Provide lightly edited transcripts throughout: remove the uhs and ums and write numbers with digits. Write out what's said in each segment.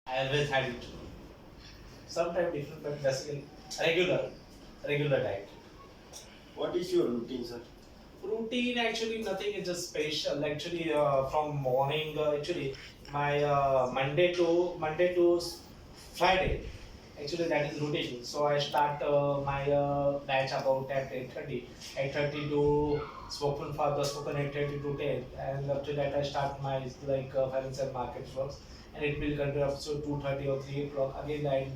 I always had it. Sometimes different, but basically regular, regular diet. What is your routine, sir? Routine actually nothing is just special. Actually, from morning actually my Monday to Friday. Actually, that is routine. So I start my batch about at 8:30. 8:30 to spoken for the spoken 8:30 to 10, and after that I start my financial market works, and it will continue up to 2:30 or 3 o'clock. Again, I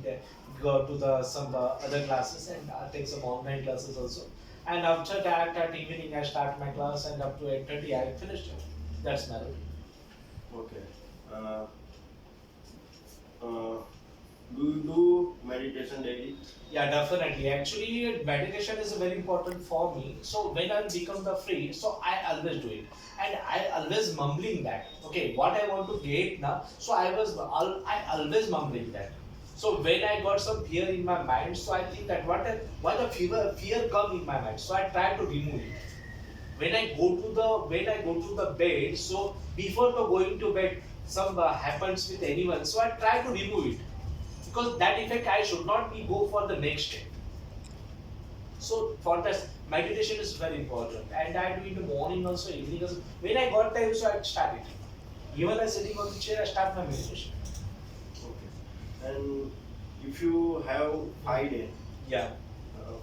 go to the some other classes and take some online classes also. And after that, at evening, I start my class, and up to 8:30, I finished it. That's my routine. Okay. Uh, uh, do you do meditation daily? Yeah, definitely. Actually, meditation is very important for me. So when I become the free, so I always do it, and I always mumbling that. Okay, what I want to get now. So I always mumbling that. So when I got some fear in my mind, so I think that why the fear come in my mind. So I try to remove it. When I go to the bed, so before the going to bed, some happens with anyone. So I try to remove it because that effect I should not be go for the next day. So for that, meditation is very important, and I do in the morning also, evening also. When I got time, so I start it. Even I sitting on the chair, I start my meditation. Okay. And if you have 5 day, Yeah.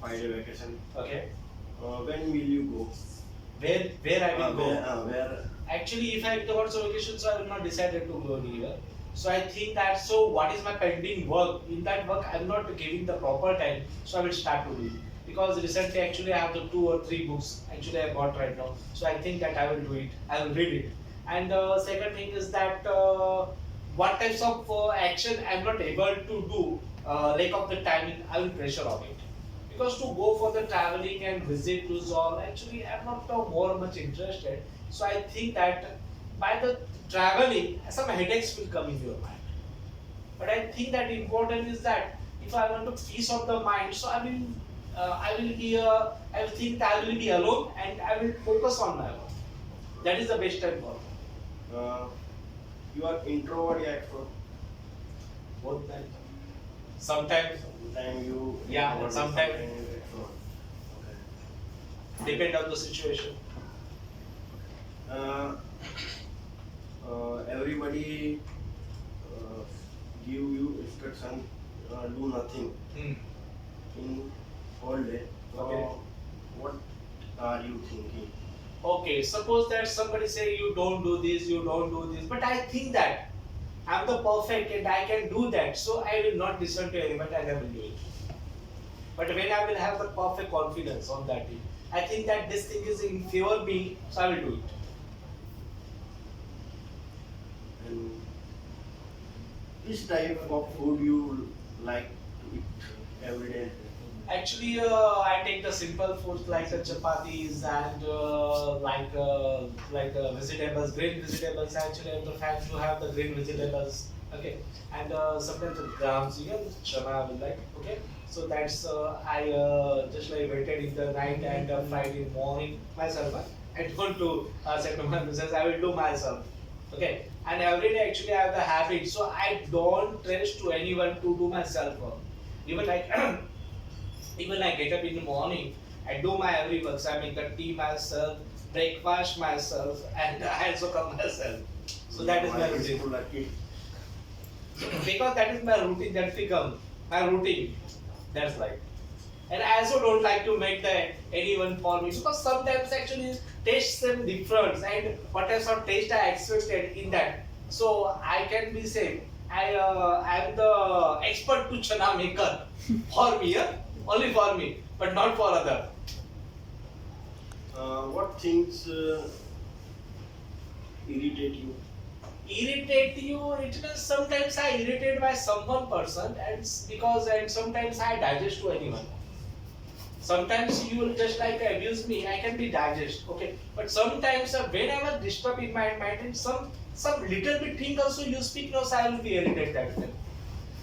5 day vacation, Okay. when will you go? Where I will go? Where? Actually, if I towards a vacation, so I will not decided to go anywhere. So I think that, so what is my pending work? In that work, I'm not giving the proper time, so I will start to do it. Because recently, actually, I have the 2 or 3 books. Actually, I got right now, so I think that I will do it. I will read it. And the second thing is that what types of action I'm not able to do, lack of the timing, I will pressure on it. Because to go for the traveling and visit to all, actually I'm not more much interested. So I think that by the traveling, some headaches will come in your mind. But I think that important is that if I want to peace of the mind, so I will think that I will be alone and I will focus on my work. That is the best time for me. Uh, you are introvert or extrovert? Both times. Sometimes, Sometime you yeah, introvert, sometimes sometime you extrovert. Okay. depend on the situation. Uh, everybody give you instruction, do nothing Hmm. in whole day. Okay. What are you thinking? Okay, suppose that somebody say you don't do this, you don't do this, but I think that I'm the perfect and I can do that, so I will not listen to anybody and I will do it. But when I will have the perfect confidence on that thing, I think that this thing is in favor me, so I will do it. And which type of food you like to eat every day? Actually, I take the simple foods like the chapatis and vegetables, green vegetables. Actually, I'm the fan to have the green vegetables. Okay, and sometimes the grams, chana I will like. Okay, so that's I just like waited in the night and fried in morning myself. I don't do say to my business. I will do myself. Okay, and every day actually I have the habit, so I don't trust to anyone to do myself work. Even like even I get up in the morning, I do my every work. So I make a tea myself, breakfast myself, and I also cook myself. So that is my routine. People lucky. Because that is my routine, that become my routine. That's like. And I also don't like to make the anyone for me because sometimes actually taste them different and what types of taste I expected in that. So I can be same. I am the expert to chana maker for me, only for me, but not for other. What things irritate you? Irritate you, it is sometimes I irritate by someone person because and sometimes I digest to anyone. Sometimes you will just like abuse me, I can be digest, okay. But sometimes when I was disturbed in my mind and some little bit thing also you speak no, so I will be irritated that time.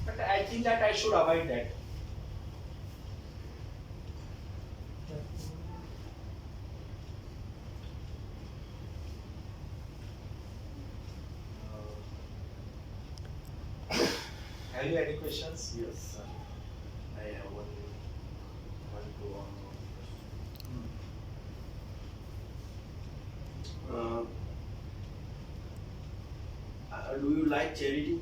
But I think that I should avoid that. Have you any questions? Yes, sir. I have one to one more question. Do you like charity?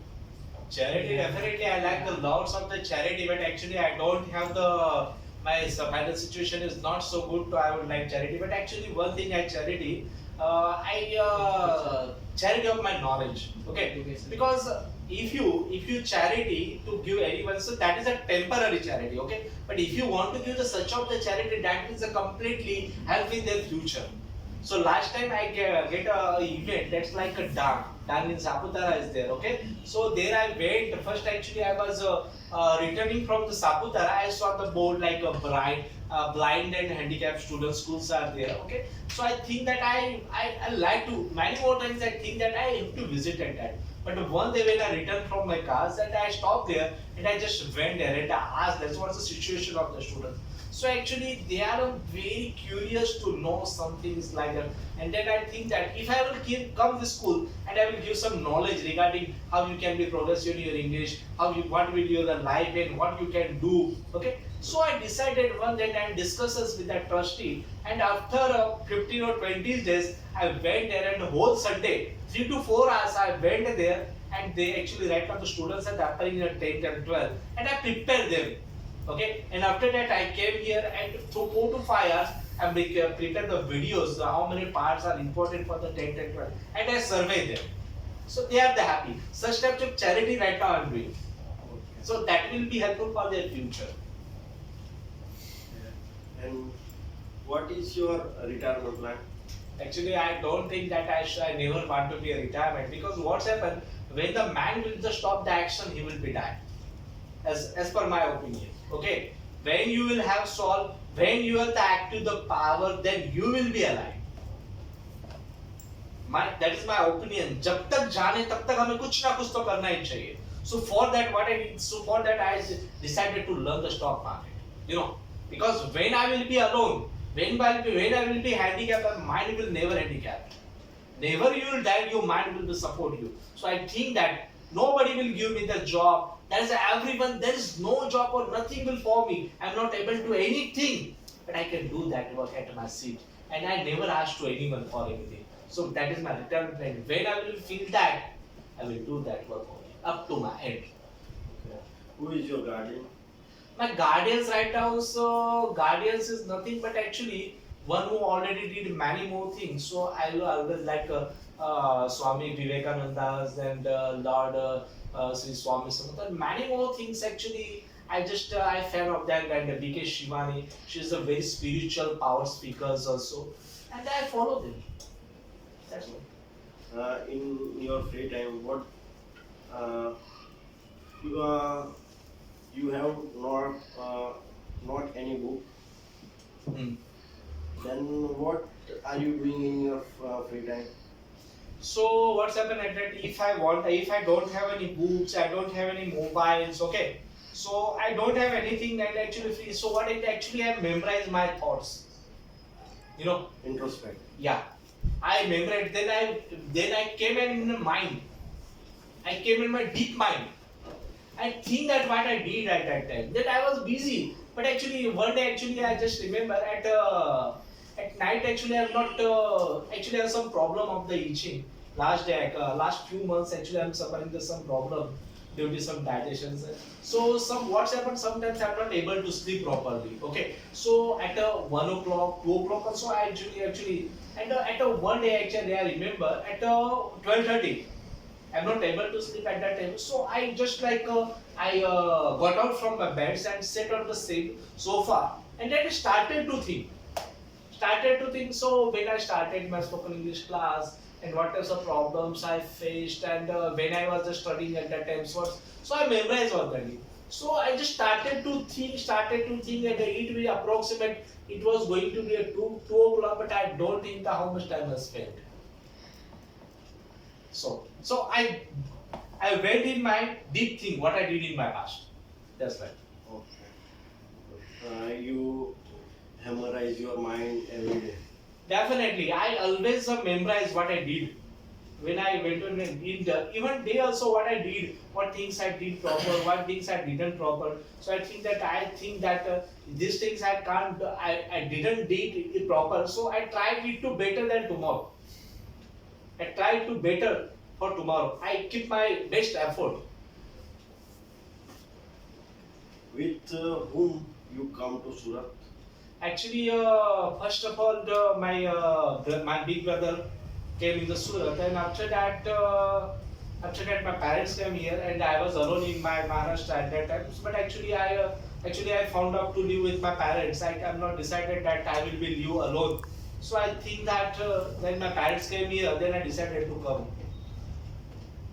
Charity, definitely. I like the lots of the charity, but actually I don't have the financial situation is not so good. To I would like charity, but actually one thing I charity, I charity of my knowledge. Okay, because if you charity to give anyone, so that is a temporary charity. Okay, but if you want to give the such of the charity, that is a completely help in their future. So last time I get a event that's like a dam. Dam in Saputara is there. Okay. So there I went. First actually I was returning from the Saputara. I saw the board like a blind and handicapped student schools are there. Okay. So I think that I like to many more times I think that I have to visit at that. But one day when I returned from my class, that I stopped there and I just went there and I asked, that's what's the situation of the students. So actually, they are very curious to know some things like that. And then I think that if I will come to school and I will give some knowledge regarding how you can be progressive in your English, what will be your life and what you can do. Okay. So I decided one day and discusses with that trustee. And after 15 or 20 days, I went there and the whole Sunday, 3 to 4 hours, I went there and they actually right now the students are appearing in 10th and 12th and I prepared them. Okay, and after that I came here and through 4 to 5 hours I prepared the videos, how many parts are important for the 10th and 12th, and I surveyed them. So they are the happy. Such types of charity right now I am doing. So that will be helpful for their future. Yeah. And what is your retirement plan? Actually, I don't think that I never want to be a retirement because what's happened when the man will just stop the action, he will be died. As per my opinion. Okay, when you will have soul, when you are the active the power, then you will be alive. That is my opinion. जब तक जाने तब तक हमें कुछ ना कुछ तो करना ही चाहिए. So for that what I did, so for that I decided to learn the stock market. You know, because when I will be alone, when I will be handicapped, my mind will never handicap. Never you will die, your mind will support you. So I think that nobody will give me the job. There is everyone, there is no job or nothing will for me. I am not able to do anything. But I can do that work at my seat. And I never ask to anyone for anything. So that is my retirement plan. When I will feel that, I will do that work only, up to my end. Okay. Who is your guardian? My guardians right now, so guardians is nothing but actually one who already did many more things. So I will always like Swami Vivekananda's and Lord Sri Swami Samantha. Many more things actually. I fan of that and B.K. Shivani. She's a very spiritual power speakers also, and I follow them. That's all. In your free time, what you you have not any book. Hmm. Then what are you doing in your free time? So what's happened at that? If I don't have any books, I don't have any mobiles. Okay. So I don't have anything that actually free. So what it actually I memorize my thoughts. You know. Introspect. Yeah. I memorize. Then I came in the mind. I came in my deep mind. I think that what I did at that time. That I was busy. But actually one day actually I just remember at night actually I'm not actually I have some problem of the itching. Last few months actually I'm suffering with some problem due to some digestion. So what's happened sometimes I'm not able to sleep properly. Okay. So at 1 o'clock, 2 o'clock also I actually and at one day actually I remember at 12:30 I'm not able to sleep at that time. So I just like I got out from my bed and sat on the same sofa and then started to think. So when I started my spoken English class and what types of problems I faced and when I was just studying at that time, so I memorized already. So I just started to think and it will approximate. It was going to be a 2 o'clock, but I don't think how much time I spent. So I went in my deep thing what I did in my past. That's right. Okay. You memorize your mind every day. Definitely, I always memorize what I did. when I went to India, even they also what I did, what things I did proper, what things I didn't proper. So I think that these things I can't, I didn't did it proper. So I tried it to better than tomorrow. I tried to better for tomorrow. I keep my best effort. With whom you come to Surat? Actually, first of all, my big brother came in the Surat, and after that, my parents came here, and I was alone in my Maharashtra at that time. But actually, I found out to live with my parents. I'm not decided that I will be live alone. So I think that when my parents came here, then I decided to come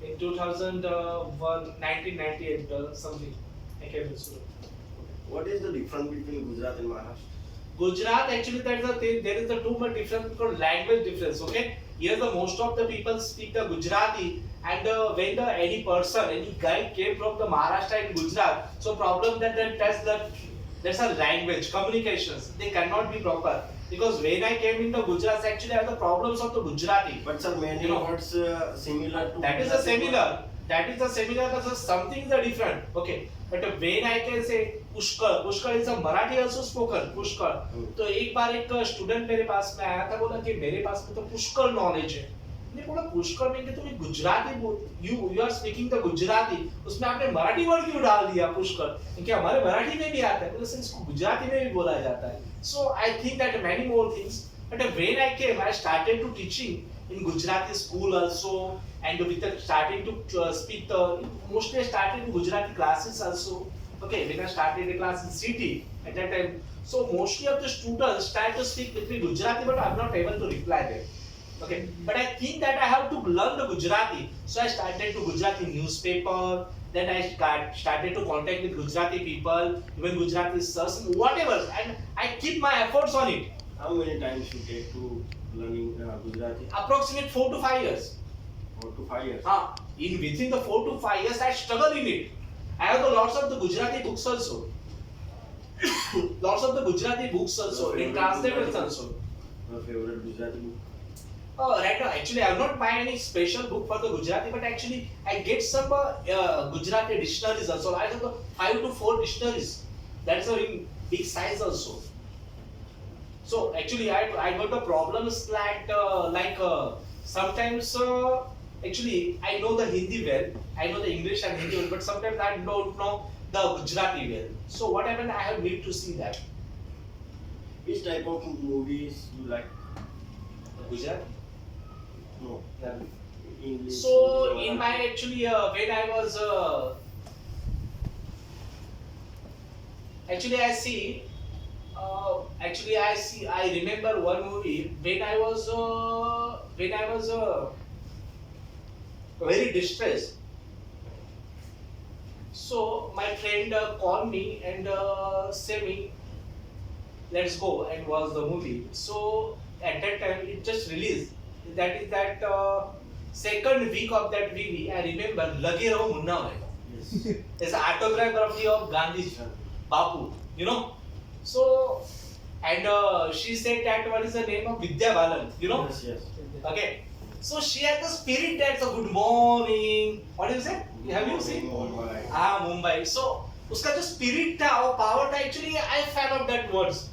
in 2001, 1998, something. I came to Surat. What is the difference between Gujarat and Maharashtra? Gujarat actually there is the too much difference called language difference. Okay, here the most of the people speak the Gujarati, and when any person, any guy came from the Maharashtra and Gujarat, so problem that's a language communications they cannot be proper, because when I came in the Gujarat actually I have the problems of the Gujarati. But sir, many You know, words similar to that is the Gujarati similar. That is the similar. But something is the different. Okay. But when I can say Pushkar, Pushkar is a Marathi also spoken. Pushkar. तो एक बार एक student मेरे पास में आया था, बोला कि मेरे पास में तो पुष्कर नॉलेज है. मैंने बोला पुष्कर में कि तुम्हें Gujarati you are speaking the Gujarati, उसमें आपने मराठी वर्ड क्यों डाल दिया पुष्कर? क्योंकि हमारे मराठी में भी आता है, बोले सर इसको गुजराती में भी बोला जाता है. So I think that many more things. But when I came, I started to teaching in Gujarati school also, and with the starting to speak the mostly I started in Gujarati classes also. Okay, when I started the class in city at that time, so mostly of the students start to speak with me Gujarati, but I'm not able to reply them. Okay, but I think that I have to learn the Gujarati, so I started to Gujarati newspaper. Then I started to contact with Gujarati people, even Gujarati sirs, whatever, and I keep my efforts on it. How many times you take to learning Gujarati? Approximate 4 to 5 years. 4 to 5 years. In within the 4 to 5 years, I struggle in it. I have the lots of the Gujarati books also. Lots of the Gujarati books also, in translators also. Your favorite Gujarati book? Right now, actually, I have not buy any special book for the Gujarati, but actually, I get some Gujarati dictionaries also. I have 5 to 4 dictionaries. That's in big size also. So actually, I got the problems that sometimes actually I know the Hindi well, I know the English and Hindi well, but sometimes I don't know the Gujarati well. So what happened? I have need to see that. Which type of movies you like? Gujarati. No. Yeah. English. So in my actually when I was actually I see. I remember one movie when I was very distressed. So my friend called me and said me, let's go and watch the movie. So at that time it just released. That is that second week of that movie. I remember Lage Raho Munna Bhai. Yes. It's an autobiography of Gandhi, Bapu. You know. So and she said that what is the name of Vidya Balan. You know. Yes, yes. Okay. So she had the spirit that's a good morning. What do you say? Have you seen? Mumbai. Mumbai. So उसका जो spirit था और power था, actually I fan of that words.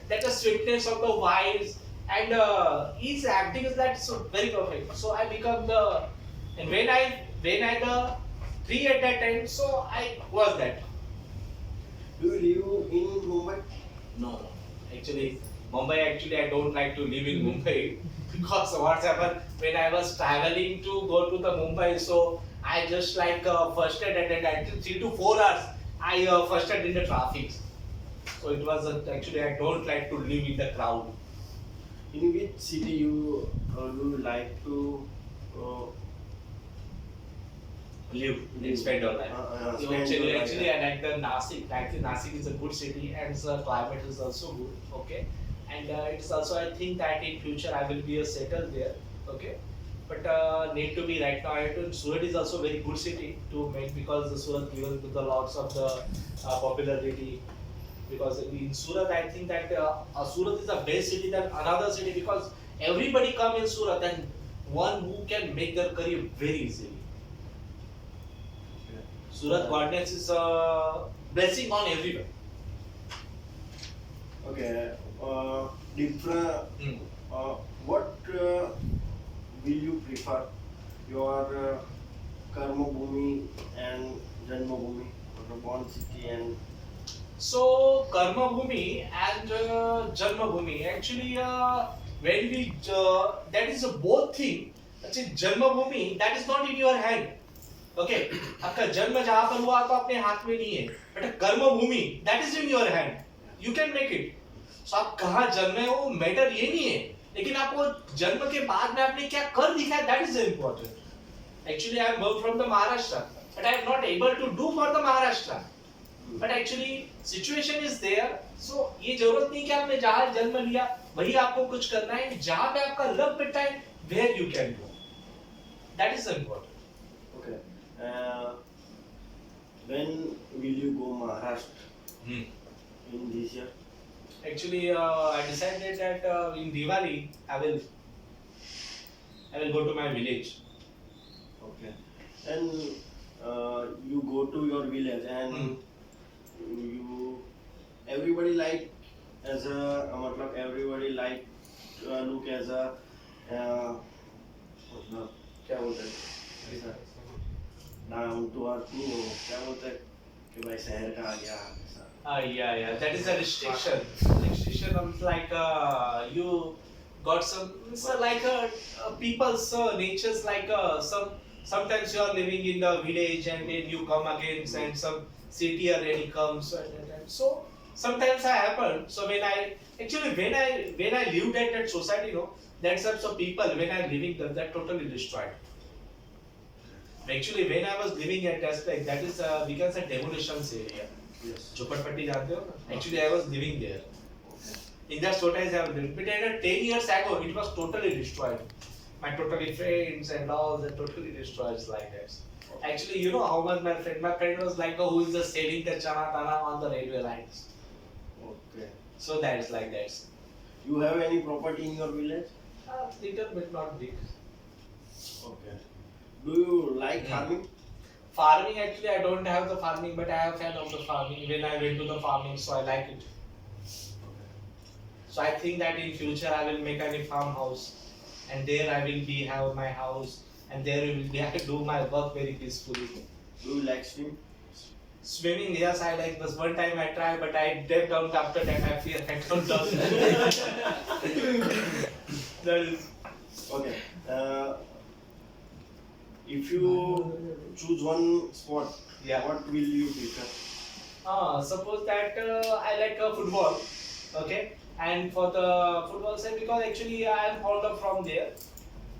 That the sweetness of the vibes and his acting is that so very perfect. So I become the, and when I the 3 at that time, so I was that. Do you live in Mumbai? No. Actually, Mumbai, I don't like to live in Mumbai because what's happened when I was traveling to go to the Mumbai, so I just first at 3 to 4 hours, I first in the traffic. So it was actually I don't like to live in the crowd. In which city you like to Live, spend your life. spend your life. Actually, I like the Nasik. Actually, Nasik is a good city and the climate is also good. Okay, and it's also I think that in future I will be a settle there. Okay, but need to be right now. Surat is also very good city to make because the Surat given with the lots of the popularity. Because in Surat, I think that Surat is the best city than another city because everybody come in Surat and one who can make their career very easily. Surat Guardians is a blessing on everyone. Okay. Different. Hmm. What will you prefer? Your Karma Bhumi and Janma Bhumi, or born city and So Karma Bhumi and Janma Bhumi actually when we that is a both thing. Actually Janma Bhumi that is not in your hand. Okay, आपका जन्म जहाँ पर हुआ तो अपने हाथ में नहीं है. But कर्म भूमि that is in your hand. You can make it. So आप कहाँ जन्मे हो मैटर ये नहीं है. लेकिन आपको जन्म के बाद में आपने क्या कर दिखाया that is important. Actually I am from the Maharashtra, but I am not able to do for the Maharashtra. But actually situation is there. So ये जरूरत नहीं कि आपने जहाँ जन्म लिया वही आपको कुछ करना है. जहाँ पे आपका लक बिठा है where you can go. That is important. okay. When will you go Maharashtra in this year? Actually, I decided that in Diwali I will go to my village. Okay. And you go to your village and you everybody like as a मतलब everybody like look as a मतलब क्या बोलते हैं ऐसा down to earth नहीं हो क्या बोलते हैं कि भाई शहर का आ गया ऐसा Yeah. That is a restriction. Restriction of like you got some. It's like people's natures like sometimes you are living in the village and then you come again and some city already comes and so sometimes I happen. So when I lived at that society, you know, that types of people when I living there that totally destroyed. Actually, when I was living at that is we can say demolitions area. yes झोपड़पट्टी जानते हो ना? Actually, I was living there. In that society, I was living. But 10 years ago, it was totally destroyed. My totally friends and all that totally destroyed like that. Actually, you know how much my friend was like, who is just selling the chana tana on the railway lines. okay So that is like that. you have any property in your village Little bit not big. okay do you like farming Farming actually I don't have the farming, but I have fan of the farming. When I went to the farming, so I like it. So I think that in future I will make a farmhouse, and there I will be have my house, and there will be I do my work very peacefully. do you like swim Swimming, yes, I like. But one time I tried, but I dipped down. After that, I fear I don't know. That is. okay if you choose one sport Yeah. what will you prefer Suppose that I like football, okay, and for the football side because actually I am fond of from there,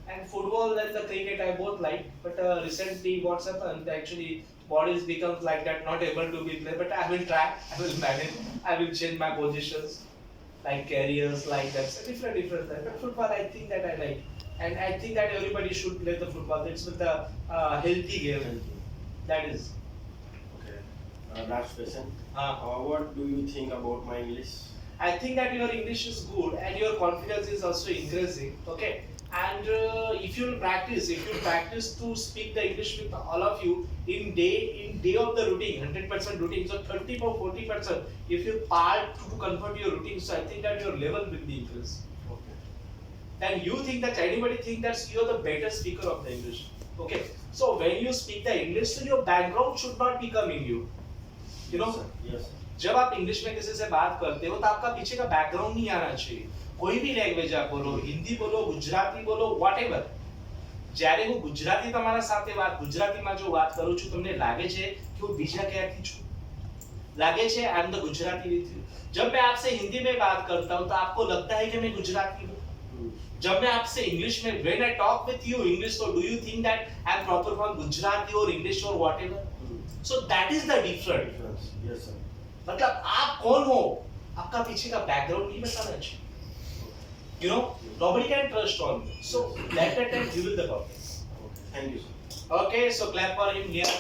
and football and the cricket I both like. But recently what's happened actually bodies becomes like that not able to be played. But I will try. I will manage. I will change my positions, like careers like that. So different. But football I think that I like. And I think that everybody should play the football. It's with the healthy game. That is. okay last question Uh, what do you think about my English I think that your English is good and your confidence is also increasing. Okay. And if you practice to speak the English with all of you in day of the routine, 100% routine. So 30 or 40%. If you part to convert your routine, so I think that your level will be increased. okay Then you think that anybody think that you're the better speaker of the English. Okay. So when you speak the English, so your background should not be coming you. You know. yes sir. जब आप English में किसी से बात करते हो तो आपका पीछे का बैकग्राउंड नहीं आना चाहिए. कोई भी लैंग्वेज आप बोलो, हिंदी बोलो, गुजराती बोलो, whatever. જ્યારે હું ગુજરાતી તમારા સાથે ગુજરાતીમાં જો વાત કરું છું તમને લાગે છે કે હું બીજા ક્યાંથી છું? लागे छे I am the Gujarati with you. जब मैं आपसे हिंदी में बात करता हूँ तो आपको लगता है कि मैं गुजराती हूँ. जब मैं आपसे इंग्लिश में when I talk with you English तो do you think that I am proper from Gujarati और इंग्लिश और whatever. So that is the difference. yes sir मतलब आप कौन हो आपका पीछे का बैकग्राउंड नहीं बताना चाहिए. You know, nobody can trust on you. So that time you will the problem. okay thank you sir Okay, so clap for him here.